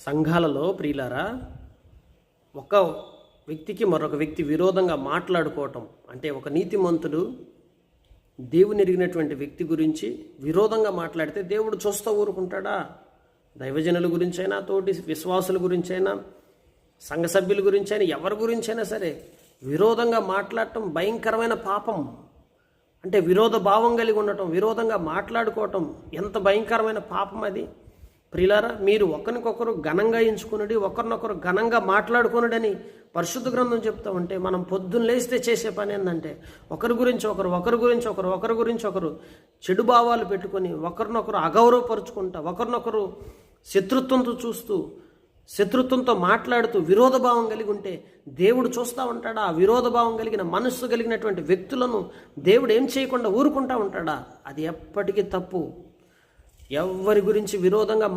సంఘాలలో ప్రియులారా, ఒక వ్యక్తికి మరొక వ్యక్తి విరోధంగా మాట్లాడుకోవటం అంటే, ఒక నీతిమంతుడు దేవుని ఎరిగినటువంటి వ్యక్తి గురించి విరోధంగా మాట్లాడితే దేవుడు చూస్తూ ఊరుకుంటాడా? దైవజనుల గురించైనా, తోటి విశ్వాసుల గురించైనా, సంఘ సభ్యుల గురించైనా, ఎవరి గురించైనా సరే విరోధంగా మాట్లాడటం భయంకరమైన పాపం. అంటే విరోధ భావం కలిగి ఉండటం, విరోధంగా మాట్లాడుకోవటం ఎంత భయంకరమైన పాపం అది. ప్రియులారా, మీరు ఒకరికొకరు ఘనంగా ఎంచుకున్నది, ఒకరినొకరు ఘనంగా మాట్లాడుకున్నడని పరిశుద్ధ గ్రంథం చెప్తా ఉంటే, మనం పొద్దున్న లేస్తే చేసే పని ఏంటంటే ఒకరి గురించి ఒకరు చెడు భావాలు పెట్టుకొని ఒకరినొకరు అగౌరవపరుచుకుంటా, ఒకరినొకరు శత్రుత్వంతో చూస్తూ, శత్రుత్వంతో మాట్లాడుతూ విరోధ భావం కలిగి ఉంటే దేవుడు చూస్తూ ఉంటాడా? ఆ విరోధ భావం కలిగిన మనస్సు కలిగినటువంటి వ్యక్తులను దేవుడు ఏం చేయకుండా ఊరుకుంటా ఉంటాడా? అది ఎప్పటికీ తప్పు. ఎవరి గురించి విరోధంగా